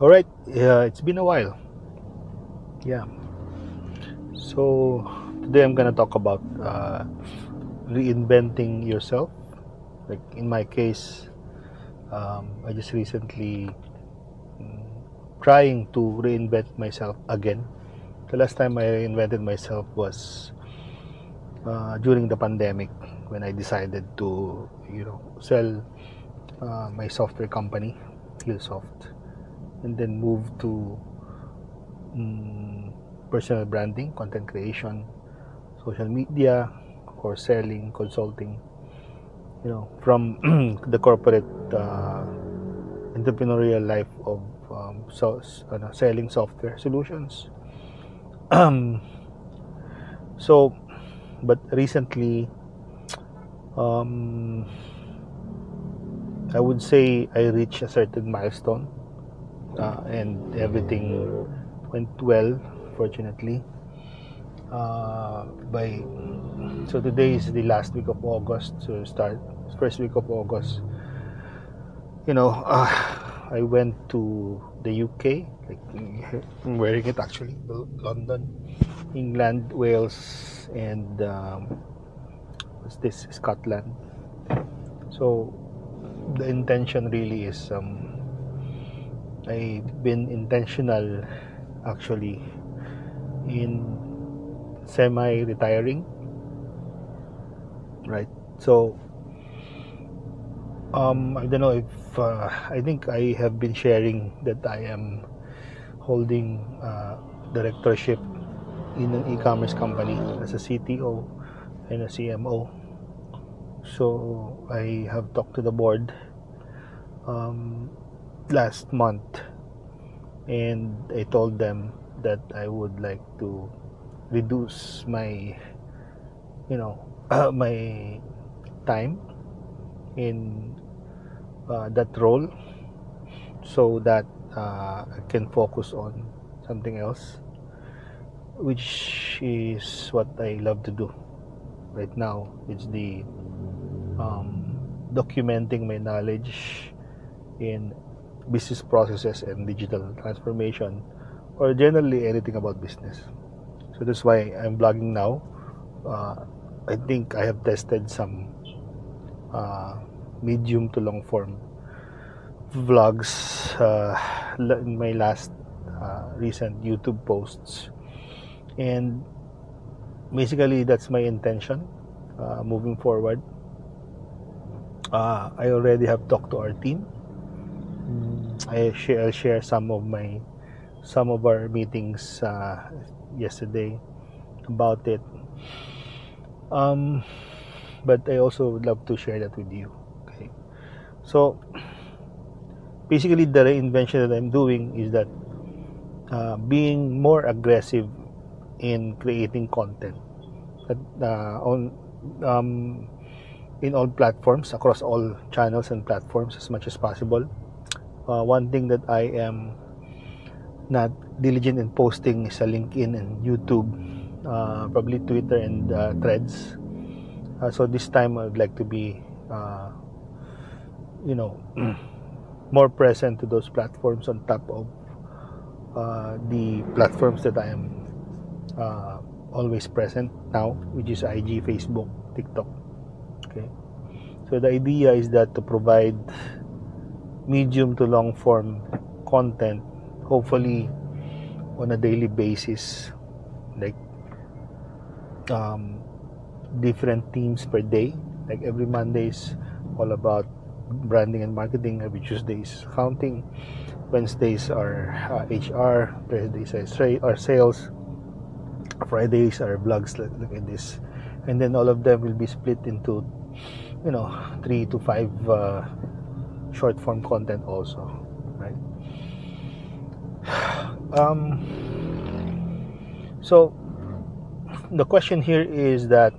All right, yeah, it's been a while. Yeah. So today I'm gonna talk about reinventing yourself. Like in my case, I just recently mm, trying to reinvent myself again. The last time I reinvented myself was during the pandemic when I decided to, sell my software company, Hillsoft, and then move to mm, personal branding, content creation, social media, or selling, consulting, from the corporate entrepreneurial life of selling software solutions. So, but recently, um, I would say I reached a certain milestone, and everything went well, fortunately. By So today is the last week of August, so start first week of August. I went to the UK, like I'm wearing it actually, London, England, Wales, and what's this, Scotland. So the intention really is I've been intentional actually in semi-retiring, right? So I don't know if I think I have been sharing that I am holding directorship in an e-commerce company as a CTO and a CMO. So I have talked to the board um, last month, and I told them that I would like to reduce my, my time in that role, so that I can focus on something else, which is what I love to do right now. It's the documenting my knowledge in business processes and digital transformation, or generally anything about business. So that's why I'm blogging now. I think I have tested some uh, medium to long form vlogs in my last recent YouTube posts, and basically that's my intention moving forward. I already have talked to our team. I'll share some of our meetings yesterday about it. Um, but I also would love to share that with you. Okay. So basically, the reinvention that I'm doing is that being more aggressive in creating content on um, in all platforms, across all channels and platforms as much as possible. One thing that I am not diligent in posting is a LinkedIn and YouTube, probably Twitter and Threads. So this time I would like to be, you know, more present to those platforms on top of the platforms that I am uh, always present now, which is IG, Facebook, TikTok. Okay. So the idea is that to provide medium to long form content, hopefully on a daily basis, like um, different themes per day. Like every Monday is all about branding and marketing. Every Tuesday is accounting. Wednesdays are HR. Thursdays are sales. Fridays are vlogs like this, and then all of them will be split into, 3 to 5 short form content also, right? Um, so the question here is that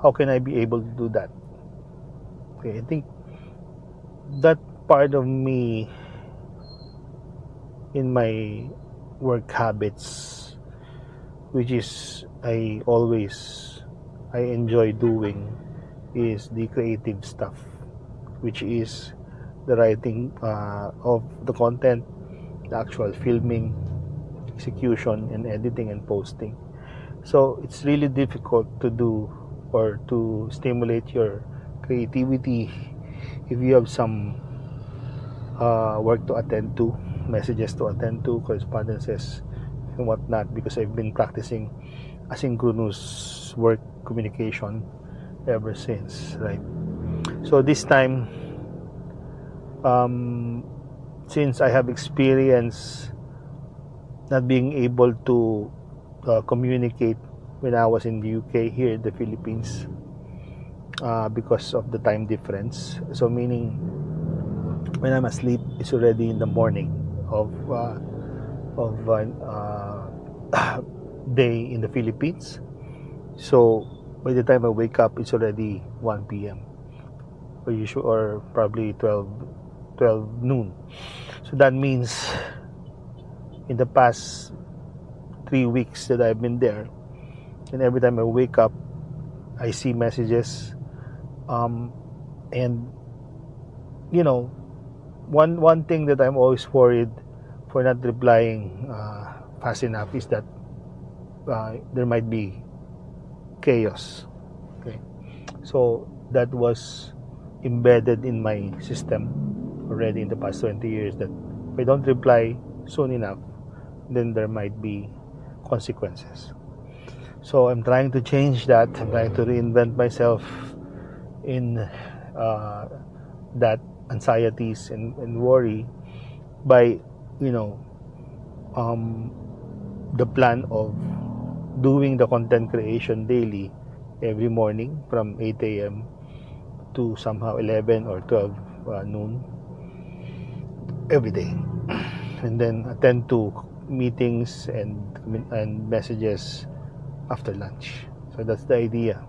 how can I be able to do that? Okay, I think that part of me in my work habits, which is I enjoy doing, is the creative stuff, which is the writing of the content, the actual filming, execution, and editing and posting. So it's really difficult to do or to stimulate your creativity if you have some work to attend to, messages to attend to, correspondences and whatnot, because I've been practicing asynchronous work communication ever since, right? So this time, since I have experience not being able to communicate when I was in the UK, here in the Philippines, because of the time difference. So meaning when I'm asleep, it's already in the morning of day in the Philippines. So by the time I wake up, it's already 1 p.m. or probably 12 noon. So that means in the past 3 weeks that I've been there, and every time I wake up, I see messages, and you know, one thing that I'm always worried for not replying fast enough is that there might be chaos. Okay, so that was embedded in my system already in the past 20 years, that if I don't reply soon enough, then there might be consequences. So I'm trying to change that. I'm trying to reinvent myself in that anxieties and worry by, the plan of doing the content creation daily every morning from 8 a.m. to somehow 11 or 12 noon every day, and then attend to meetings and messages after lunch. So that's the idea.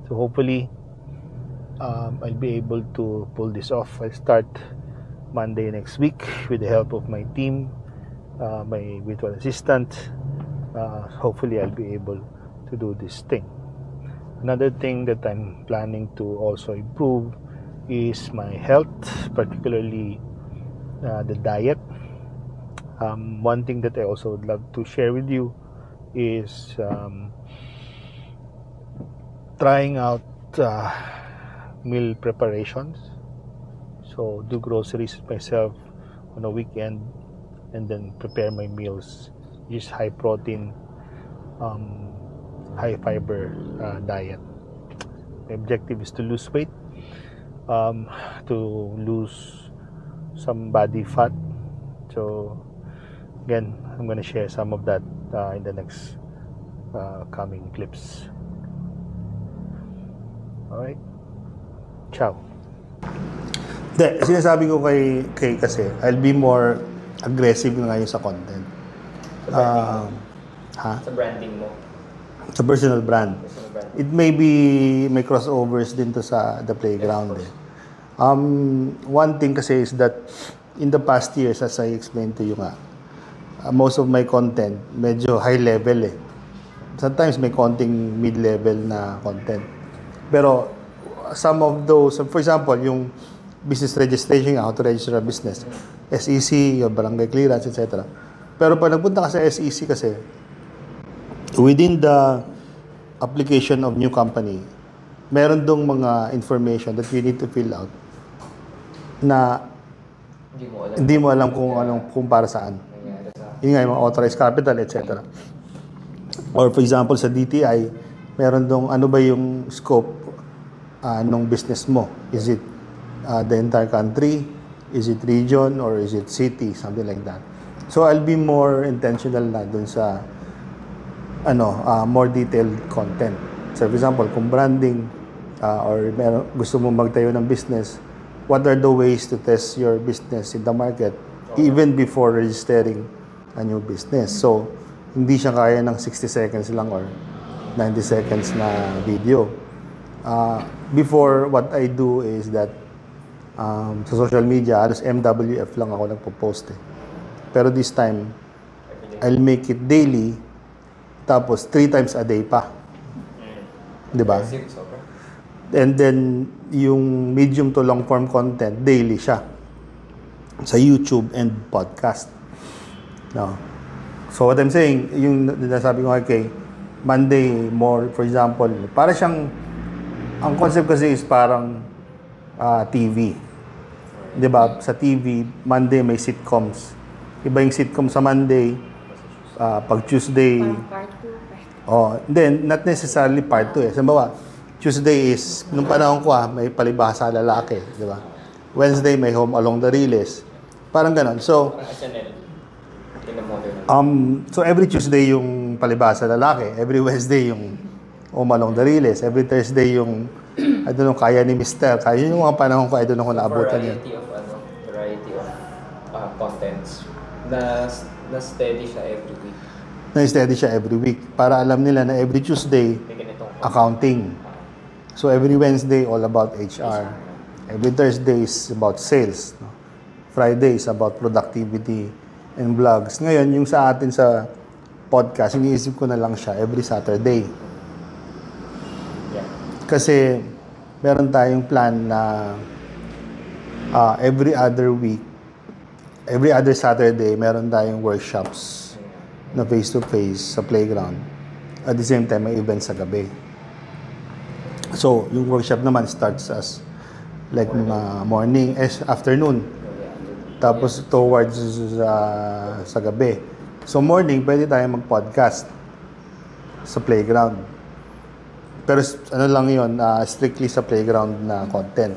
So hopefully I'll be able to pull this off. I'll start Monday next week with the help of my team, my virtual assistant. Hopefully I'll be able to do this thing. Another thing that I'm planning to also improve is my health, particularly the diet. One thing that I also would love to share with you is trying out meal preparations. So do groceries myself on a weekend and then prepare my meals. Use high protein, high fiber diet. My objective is to lose weight, to lose some body fat. So again, I'm going to share some of that in the next coming clips. Alright? Ciao. Sinasabi ko kay kasi, I'll be more aggressive ngayon sa content. Sa branding mo? Sa personal brand. It may be may crossovers din to sa the playground. One thing kasi is that in the past years, as I explained to you nga, most of my content medyo high level eh. Sometimes may konting mid-level na content. Pero some of those, for example, yung business registration, how to register a business, SEC, your barangay clearance, etc. Pero pag nagpunta ka sa SEC kasi, within the application of new company, meron dong mga information that you need to fill out na hindi mo alam kung para saan. Yun nga, yung mga authorized capital, etc. Or for example, sa DTI, meron dong ano ba yung scope nung business mo. Is it the entire country? Is it region? Or is it city? Something like that. So I'll be more intentional na dun sa more detailed content. So for example, kung branding or gusto mo magtayo ng business, what are the ways to test your business in the market even before registering a new business? So hindi siya kaya ng 60 seconds lang or 90 seconds na video. Before, what I do is that sa social media, halos MWF lang ako nagpo-post eh. Pero this time, I'll make it daily, tapos 3 times a day pa. Diba? And then, yung medium to long form content, daily siya. Sa YouTube and podcast. No. So what I'm saying, yung nasabi ko kay Monday more, for example, para siyang, ang concept kasi is parang TV. 'Di ba? Sa TV, Monday may sitcoms. Iba yung sitcom sa Monday, pag Tuesday, Part 2. Then not necessarily part 2 eh. Halimbawa, Tuesday is, nung panahon ko may palibhasa lalaki, 'di ba? Wednesday may Home Along the Riles. Parang ganon. So, so every Tuesday yung palibhasa lalaki, every Wednesday yung Home Along the Riles, every Thursday yung I don't know, kaya ni Mr. Kaya yung mga panahon ko, I don't know kung naabutan yun. Variety of contents na steady siya every week. Na-steady siya every week. Para alam nila na every Tuesday, accounting. So every Wednesday, all about HR. Every Thursday is about sales. No? Friday is about productivity and vlogs. Ngayon, yung sa atin sa podcast, iniisip ko na lang siya every Saturday. Kasi meron tayong plan na every other week, every other Saturday, meron tayong workshops na face-to-face sa playground. At the same time, may event sa gabi. So, yung workshop naman starts as like morning, afternoon. Tapos towards sa gabi. So, morning, pwede tayong mag-podcast sa playground. Pero ano lang yun, strictly sa playground na content.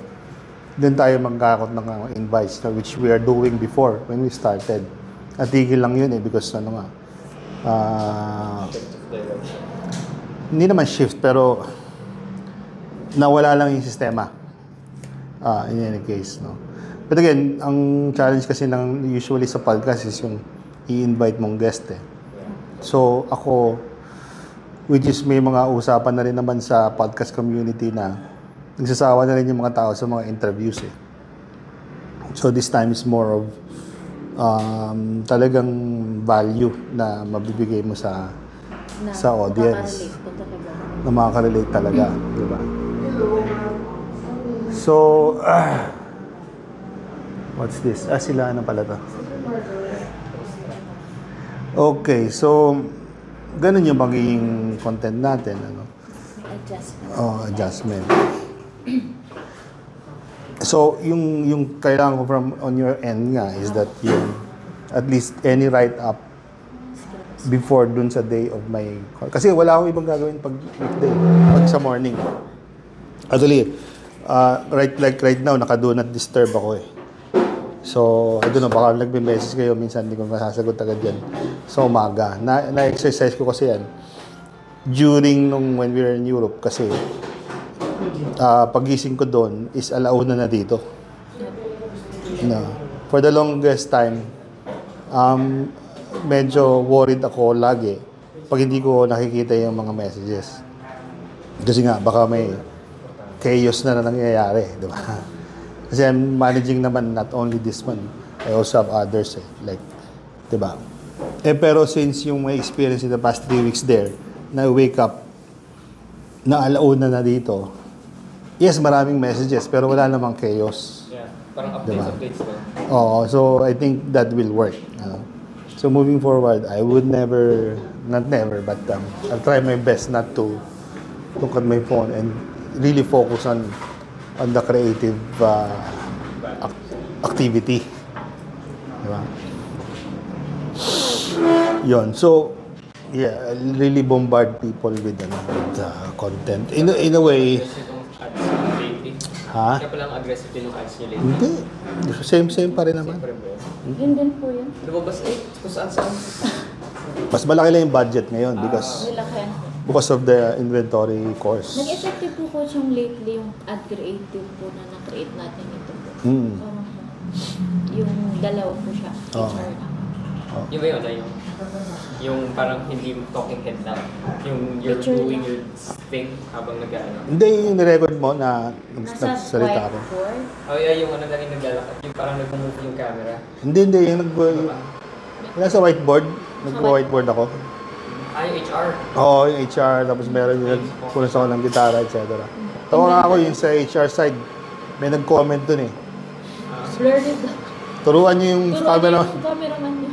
Doon tayo magkakot ng invites, which we are doing before when we started. At tigil lang yun because hindi naman shift, pero nawala lang yung sistema. In any case, no. But again, ang challenge kasi ng usually sa podcast is yung i-invite mong guest eh. So ako, which is may mga usapan na rin naman sa podcast community na nagsasawa na rin yung mga tao sa mga interviews eh. So this time is more of talagang value na mabibigay mo sa audience. Na makaka-relate talaga, di ba? So, what's this? Sila ano pala to? Okay, so ganun yung magiging content natin, ano? Adjustment. Adjustment. So, yung kailangan ko from on your end nga is that yung at least any write-up before dun sa day of my call. Kasi wala akong ibang gagawin pag weekday, pag sa morning. Actually, right now, naka-do not disturb ako eh. So, I don't know, baka nagme-message kayo, minsan hindi ko masasagot agad yan sa umaga. Na-exercise ko kasi yan during when we were in Europe kasi pagising ko doon is alauna na dito. No. For the longest time, medyo worried ako lagi pag hindi ko nakikita yung mga messages. Kasi nga, baka may chaos na nangyayari, di ba? Kasi I'm managing naman not only this one, I also have others eh. Like, di ba? Pero since yung may experience in the past 3 weeks there, na wake up, na alauna na dito, yes, maraming messages, pero wala namang chaos. Yeah, parang updates na. Oo, so I think that will work. So moving forward, I would never, not never, but I'll try my best not to look at my phone and really focus on the creative activity. Diba? Yun. So, yeah, I'll really bombard people with content. In a way, ha? Kaya palang aggressive din yung ads nyo lately. Hindi. Same pa rin naman. Yun din po yun. Lumabas kung saan. Mas malaki lang yung budget ngayon because of the inventory course. Nag-effective po coach yung lately, yung ad creative po na na-create natin ito po. Yung dalawa po siya. HR na. Yung ba yun? Yung parang hindi talking head lang. Yung you're Picture doing lang. your thing habang nag-ano. Hindi yung nirecord mo na Nasa nagsalita ako. whiteboard. Oh yeah, yung lang yung naglalakad. Yung parang nag-move yung camera. Hindi. Yung nasa whiteboard. Nag-whiteboard ako. Yung HR. Oo, yung HR. Tapos meron yung nagpunas ako ng gitara, etc. Tawa nga ako yung sa HR side. May nag-comment dun eh. Blurred it. Turuan niyo yung camera. Yung cameraman niya.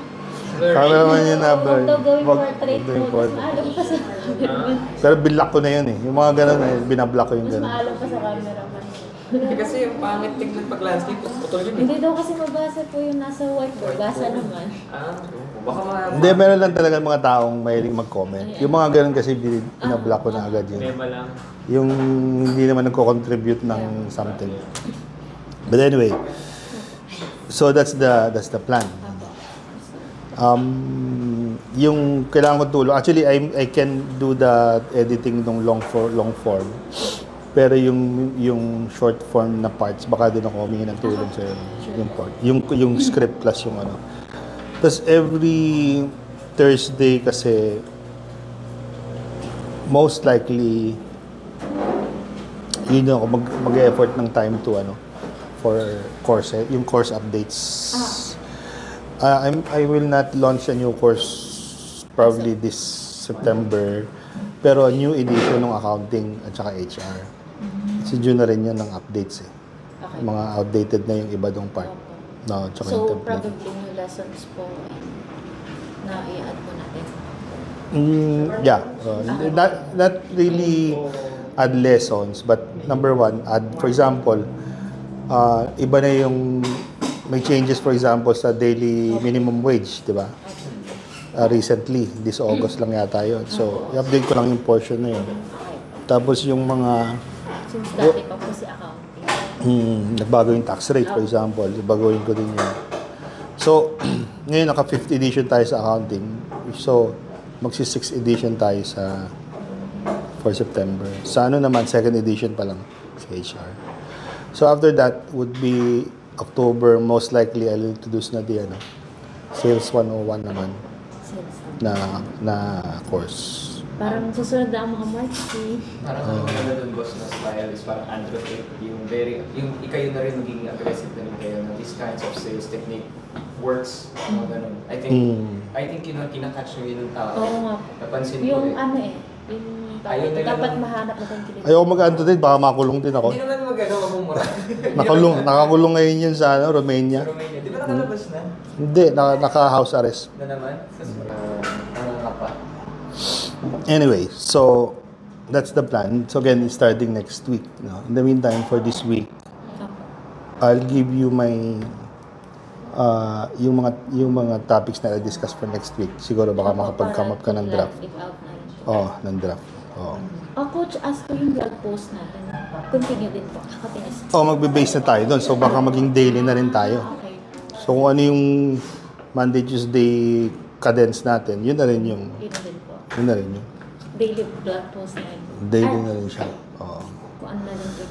Cameraman yun na. Huwag daw gawing Wag- portrait wag gawing mo. Mas portrait. maalam pa sa cameraman. Pero binlock ko na yun eh. Yung mga ganun eh, binablock ko yung Mas ganun. maalam pa sa cameraman. Kasi yung pangit tignan pag landscape, putol yun eh. Hindi daw kasi mabasa po yung nasa whiteboard. Basa naman. Baka mga... Hindi, meron lang talaga mga taong mahilig mag-comment. Yung mga ganun kasi binablock ko na agad yun. Mema lang. Yung hindi naman nagko-contribute ng something. But anyway, so that's the plan. Yung kailangan ko tulong, actually I can do the editing ng long form. Pero yung short form na parts, baka doon ako humingi ng tulong sa yung part. Yung script plus yung ano. Tapos every Thursday kasi most likely yun ako mag-effort ng time to for course, yung course updates. I will not launch a new course probably this September, pero a new edition ng accounting at saka HR. Si June na rin yan ng updates eh. Okay. Mga outdated na yung iba dong part. No, tsaka yung So, template. probably new lessons po na i-add po natin. Yeah. Not really add lessons, but number one, add, for example, iba na yung may changes, for example, sa daily minimum wage, di ba? Recently, this August lang yata yun. So, i-update ko lang yung portion na yun. Tapos yung mga Since dati pa po si accounting. nagbago yung tax rate, for example, baguhin ko din yun. So, ngayon naka 5th edition tayo sa accounting. So, magsi 6th edition tayo for September. Sa ano naman, 2nd edition pa lang sa HR. So, after that would be October, most likely I'll introduce na di Sales 101 naman na course. Parang susunod na ang mga marketing. Parang ano doon boss na style is parang Andrew Tate, yung ikayo na rin magiging aggressive na rin kayo na these kinds of sales technique works, ganun. I think yun ang kinakatch nyo yun ng tao. Oo nga. Napansin ko Yung eh. ano eh, yung Ayun na dapat lang. mahanap natin kilig. Ayoko mag-anto din, baka makulong din ako. Hindi naman magmumura. Nakakulong ngayon yun sa Romania. Sa Romania. Di ba nakalabas na? Hindi, naka-house arrest. Na naman? Nangangapa. Anyway, so that's the plan. So again, it's starting next week. In the meantime, for this week, I'll give you my yung mga topics na i-discuss for next week. Siguro baka makapag-come up ka ng draft. Ng draft. Coach, ask ko yung blog post natin. Continue din po. Happiness. Magbe-base na tayo doon. So baka maging daily na rin tayo. Okay. So kung ano yung Monday, Tuesday cadence natin, yun na rin yung Yun na din po. yun. Daily blog post na yun. Daily na rin siya. Oo. Kung ano na rin po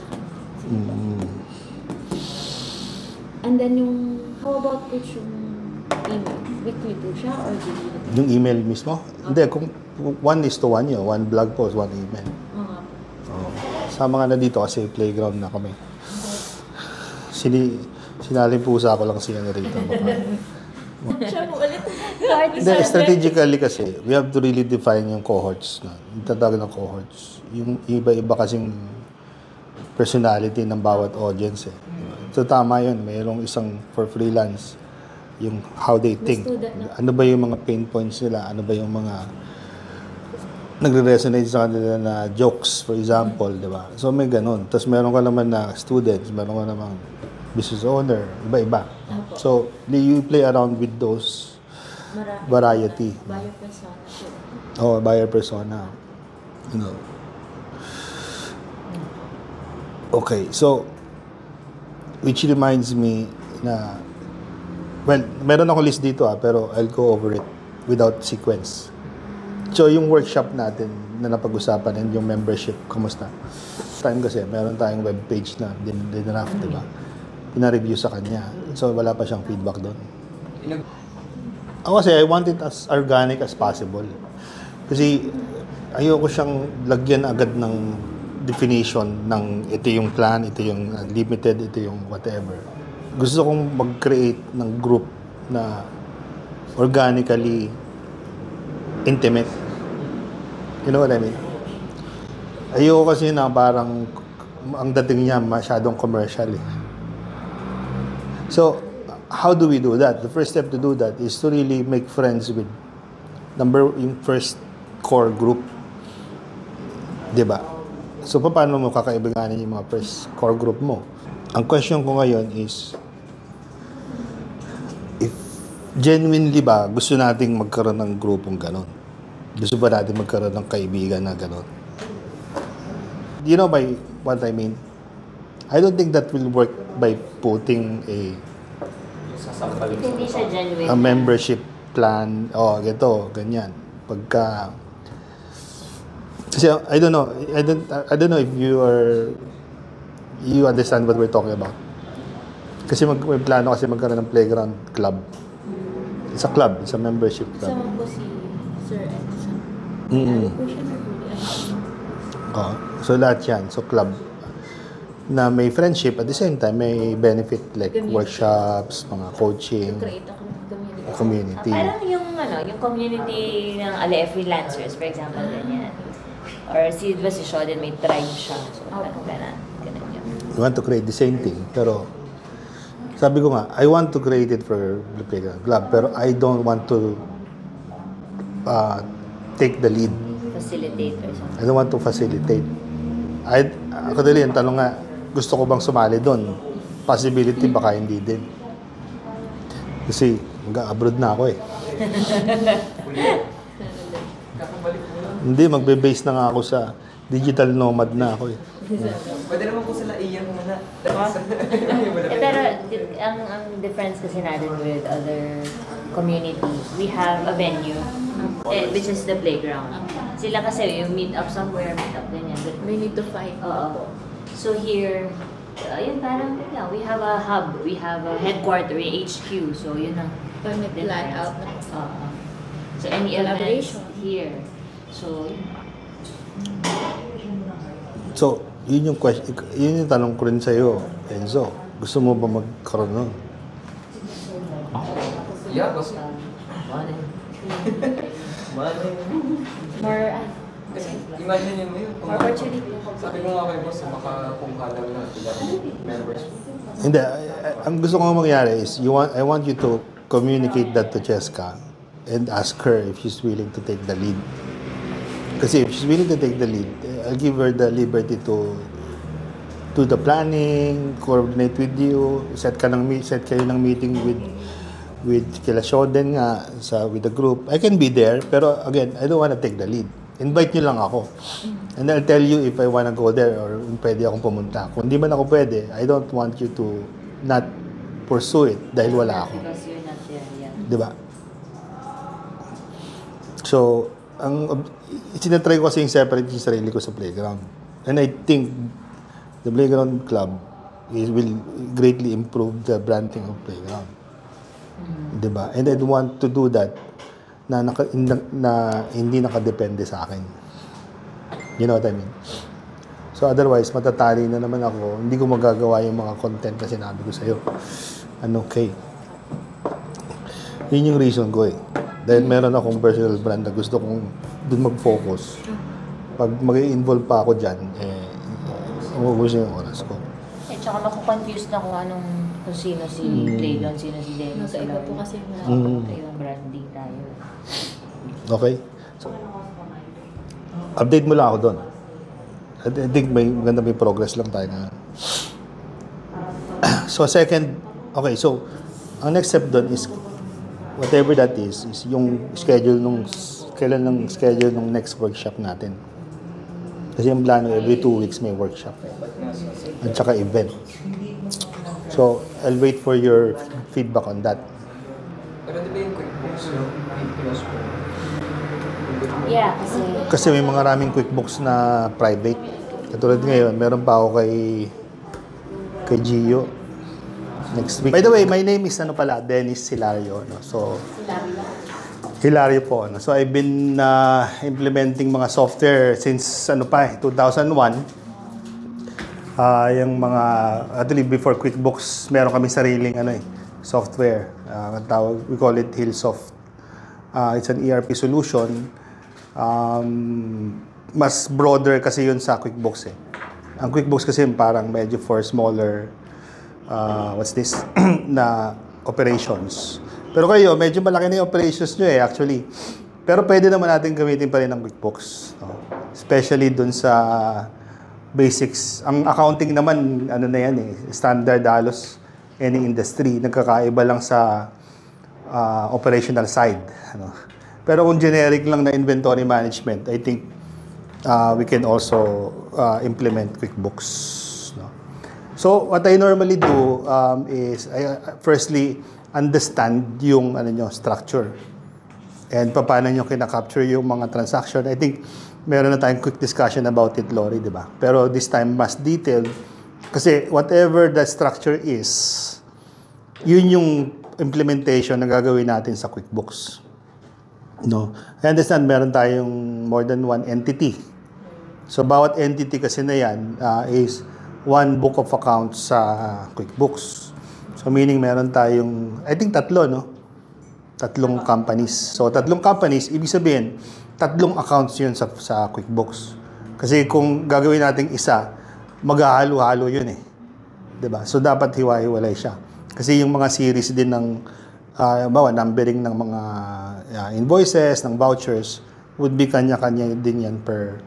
And then how about coach yung email? Weekly po siya or daily? Yung email mismo? Hindi, kung 1:1 yun. 1 blog post, 1 email. Sa mga na dito kasi playground na kami. Sinali pusa ko lang siya na rito. Siya po ulit. Hindi, strategically kasi, we have to really define yung cohorts. Yung tatawag ng cohorts. Yung iba-iba kasing personality ng bawat audience eh. So tama yun, mayroong isang for freelance, yung how they think. Ano ba yung mga pain points nila? Ano ba yung mga nagre-resonate sa kanila na jokes, for example, di ba? So may ganun. Tapos meron ka naman na students, meron ka naman business owner, iba-iba. So you play around with those variety. Buyer persona po. Buyer persona. Okay, so which reminds me na meron ako list dito pero I'll go over it without sequence. So yung workshop natin na napag-usapan and yung membership, kamusta? Time kasi meron tayong webpage na dinraft, diba? Pina-review sa kanya. So wala pa siyang feedback doon. Kasi I want it as organic as possible. Kasi ayoko siyang lagyan agad ng definition ng ito yung plan, ito yung limited, ito yung whatever. Gusto kong mag-create ng group na organically intimate. You know what I mean? Ayoko kasi na parang ang dating niya masyadong commercial eh. So, how do we do that? The first step to do that is to really make friends with yung first core group. Diba? So, paano mo kakaibiganin yung mga first core group mo? Ang question ko ngayon is, if genuinely ba gusto nating magkaroon ng grupong ganon? Gusto ba natin magkaroon ng kaibigan na ganon? Do you know by what I mean? I don't think that will work by putting Hindi siya genuine. a membership plan. Oh, ganyan. Pagka kasi I don't know. I don't know if you understand what we're talking about. Kasi may plano kasi magkaroon ng playground club. It's a club, it's a membership club. Kasama po si Sir Edson. Mm-hmm. Ano po siya na So lahat yan. So club na may friendship at the same time may benefit like Community. Workshops, mga coaching, create ako ng community. community. Parang yung community ng freelancers, for example, ganyan. Or si Shoden may tribe siya. So, parang ganun yun. You want to create the same thing, pero sabi ko nga, I want to create it for the playground club, pero I don't want to take the lead. Facilitate or something. I don't want to facilitate. Kadali, ang tanong nga, gusto ko bang sumali doon? Possibility, baka hindi din. Kasi, mag-abroad na ako eh. Hindi, magbe-base na nga ako sa digital nomad na ako eh. Pwede naman po sila iyan muna. Pero ang difference kasi natin with other communities, we have a venue, which is the playground. Sila kasi yung meet up somewhere, meet up ganyan. We need to find. Oo. So here, yun parang, we have a hub, we have a headquarter, a HQ. So yun ang Pag plan out na. So any events Collaboration. here. So, So, yun yung question, yun yung tanong ko rin sa'yo, Enzo. Gusto mo ba magkaroon nun? Yeah, boss. More, Imagine mo yun. more opportunity. Sabi ko nga kay boss, baka kung kalaw na ilang members. Hindi, ang gusto ko mangyari is, I want you to communicate that to Cheska and ask her if she's willing to take the lead. Kasi if she's willing to take the lead, I'll give her the liberty to do the planning, coordinate with you, set kayo ng meeting with kila Shoden nga with the group. I can be there, pero again, I don't want to take the lead. Invite nyo lang ako. And I'll tell you if I want to go there or pwede akong pumunta. Kung di man ako pwede, I don't want you to not pursue it dahil wala ako. because you're not there, yeah. Di ba? So, itinatry ko kasi yung separate yung sarili ko sa playground. And I think the playground club will greatly improve the branding of playground. Di ba? And I want to do that na hindi nakadepende sa akin. You know what I mean? So otherwise, matatali na naman ako. Hindi ko magagawa yung mga content na sinabi ko sa'yo. Okay. Yun yung reason ko eh. Dahil meron akong personal brand na gusto kong dun mag-focus. Pag mag-involve pa ako dyan, umubos yung oras ko. Tsaka makukonfuse na kung sino si Playground, sino si Dennis. Magkaiba po kasi Yung branding tayo. Okay? So, update mo lang ako doon. I think maganda may progress lang tayo na. So, second, okay, so, ang next step doon is, whatever that is yung schedule kailan ng schedule ng next workshop natin. Kasi yung plano, every 2 weeks may workshop. At saka event. So, I'll wait for your feedback on that. Pero di ba yung QuickBooks yung pinost ko? Yeah, Kasi may mga raming QuickBooks na private. Katulad ngayon, meron pa ako kay Gio next week. By the way, my name is Dennis Hilario. No? So, Hilario po. No? So, I've been implementing mga software since 2001. Yung mga, actually before QuickBooks, meron kami sariling software. We call it Hillsoft. It's an ERP solution. Mas broader kasi yun sa QuickBooks eh. Ang QuickBooks kasi parang medyo for smaller, na operations. Pero kayo, medyo malaki na yung operations nyo actually. Pero pwede naman natin gamitin pa rin ng QuickBooks. No? Especially dun sa basics. Ang accounting naman, ano na yan standard halos any industry. Nagkakaiba lang sa operational side. Ano? Pero kung generic lang na inventory management, I think we can also implement QuickBooks. No? So, what I normally do is, I firstly, understand yung structure. And paano nyo kinakapture yung mga transaction. I think meron na tayong quick discussion about it, Lori, di ba? Pero this time, mas detailed. Kasi whatever the structure is, yun yung implementation na gagawin natin sa QuickBooks. No? I understand meron tayong more than one entity. So, bawat entity kasi na yan is one book of accounts sa QuickBooks. So, meaning meron tayong, I think 3, no? 3 companies. So, 3 companies, ibig sabihin, 3 accounts yun sa QuickBooks. Kasi kung gagawin natin isa, maghahalo-halo yun diba? So, dapat hiwa-hiwalay siya. Kasi yung mga series din ng, numbering ng mga invoices, ng vouchers, would be kanya-kanya din yan per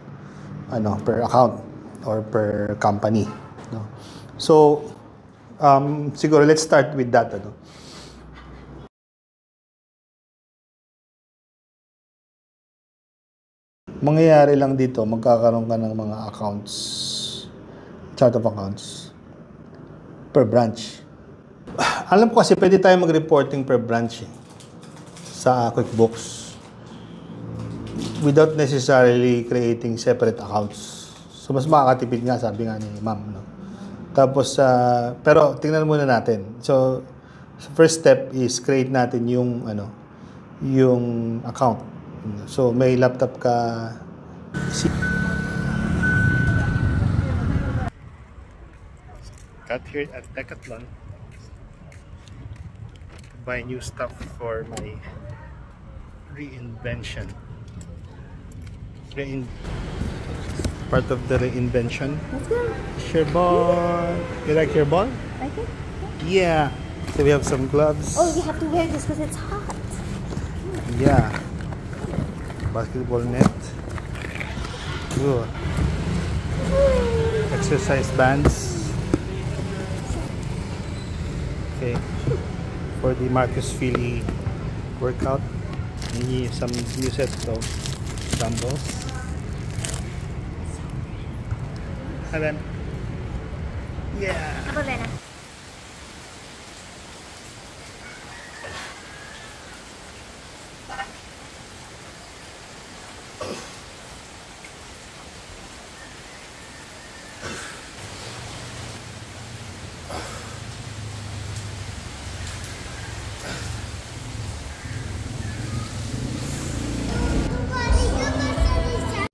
account or per company. No? So, siguro, let's start with that. Mangyayari lang dito, magkakaroon ka ng mga accounts, chart of accounts, per branch. Alam ko kasi pwede tayo mag-reporting per branch sa QuickBooks without necessarily creating separate accounts. So, mas makakatipid nga, sabi nga ni Ma'am. No? Tapos, pero tingnan muna natin. So, first step is create natin yung account. So, may laptop ka. Got here at Decathlon. Buy new stuff for my reinvention. Part of the reinvention. Let's go. Your ball. You like your ball? Like it? Yeah. So we have some gloves. Oh, you have to wear this because it's hot. Yeah. Basketball net. Good. Exercise bands. Okay. For the Marcus Feely workout, we need some new set of dumbbells. Helen. Yeah. Ako, Lena.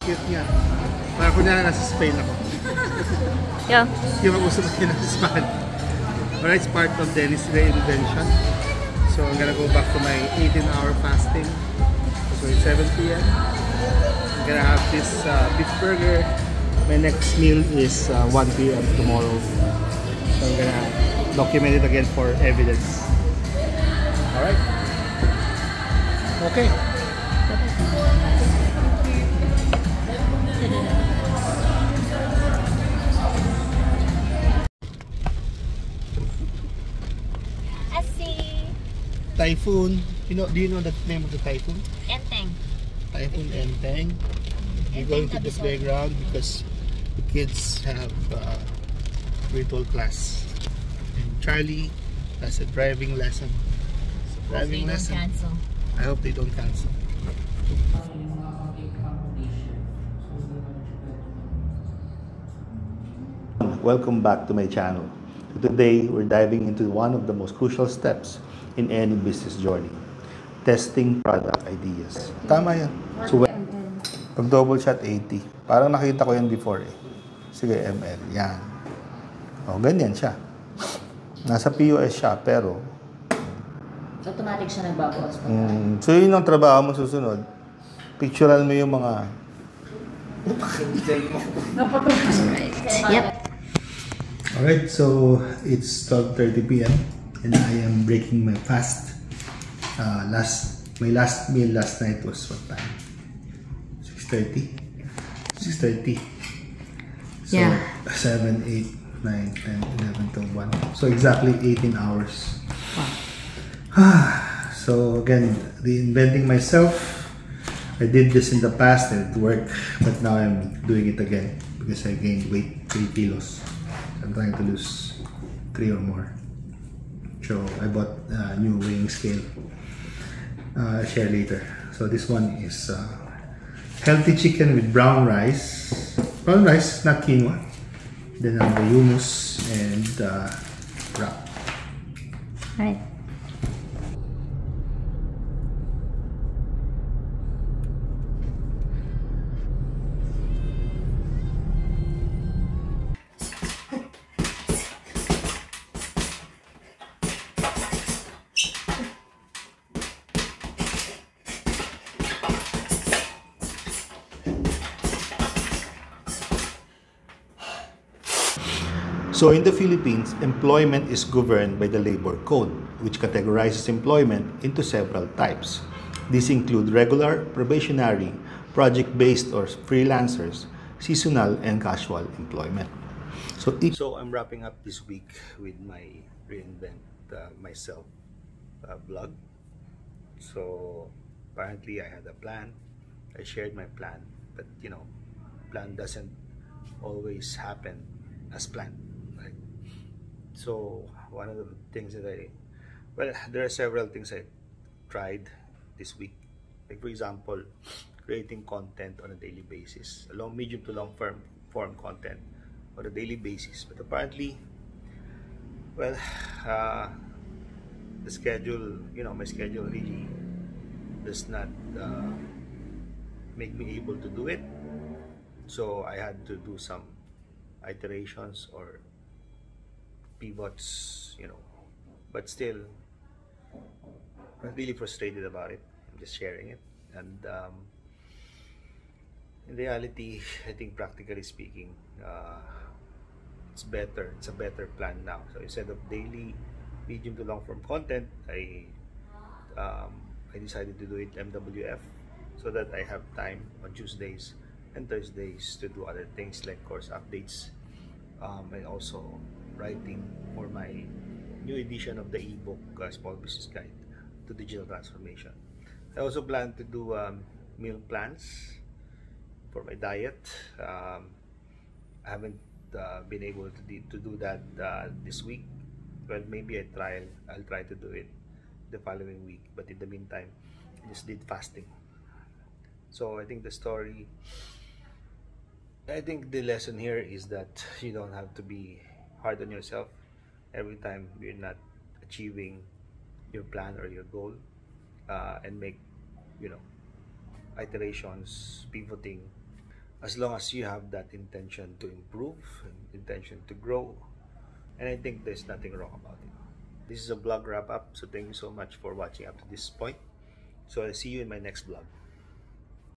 Cute niya. Para kunyari nasa Spain ako. Yeah. Yung mag-usap kayo ng Spanish. Alright, it's part of Dennis reinvention. So I'm gonna go back to my 18-hour fasting. So it's 7 p.m. I'm gonna have this beef burger. My next meal is 1 p.m. tomorrow. So I'm gonna document it again for evidence. Alright? Okay. Typhoon. Do you know the name of the typhoon? Enteng. Typhoon Enteng. We're going to the playground because the kids have virtual class. And Charlie has a driving lesson. Driving lesson. Cancel. I hope they don't cancel. Welcome back to my channel. Today, we're diving into one of the most crucial steps in any business journey. Testing product ideas. Tama yan. So, pag double shot 80. Parang nakita ko yan before Sige, ML. Yan. O, ganyan siya. Nasa POS siya, pero Automatic siya nagbabawas. so, yun ang trabaho mo susunod. Picturean mo yung mga Yep. Alright, so it's 12:30 p.m. and I am breaking my fast. My last meal last night was what time? 6:30. 6:30. So Yeah. 7, 8, 9, 10, 11, 12, 1. So exactly 18 hours. So again, reinventing myself. I did this in the past and it worked, but now I'm doing it again because I gained weight, 3 kilos. I'm trying to lose 3 or more. So I bought a new weighing scale. I'll share later. So this one is healthy chicken with brown rice. Brown rice, not quinoa. Then the hummus and wrap. Right. So in the Philippines, employment is governed by the Labor Code, which categorizes employment into several types. These include regular, probationary, project-based or freelancers, seasonal, and casual employment. So I'm wrapping up this week with my Reinvent Myself blog. So apparently I had a plan. I shared my plan, but plan doesn't always happen as planned. So one of the things that there are several things I tried this week. Like for example, creating content on a daily basis, medium to long form content on a daily basis. But apparently, the schedule, my schedule really does not make me able to do it. So I had to do some iterations or pivots, but still I'm really frustrated about it. I'm just sharing it, and in reality, I think practically speaking, it's a better plan now. So instead of daily medium to long form content, I decided to do it MWF, so that I have time on Tuesdays and Thursdays to do other things like course updates, and also writing for my new edition of the ebook Small Business Guide to Digital Transformation. I also plan to do meal plans for my diet. I haven't been able to do that this week. Well, maybe I'll try to do it the following week, but in the meantime I just did fasting. So I think the lesson here is that you don't have to be hard on yourself every time you're not achieving your plan or your goal, and make iterations, pivoting, as long as you have that intention to improve and intention to grow. And I think there's nothing wrong about it. This is a blog wrap up, so thank you so much for watching up to this point. So I'll see you in my next vlog.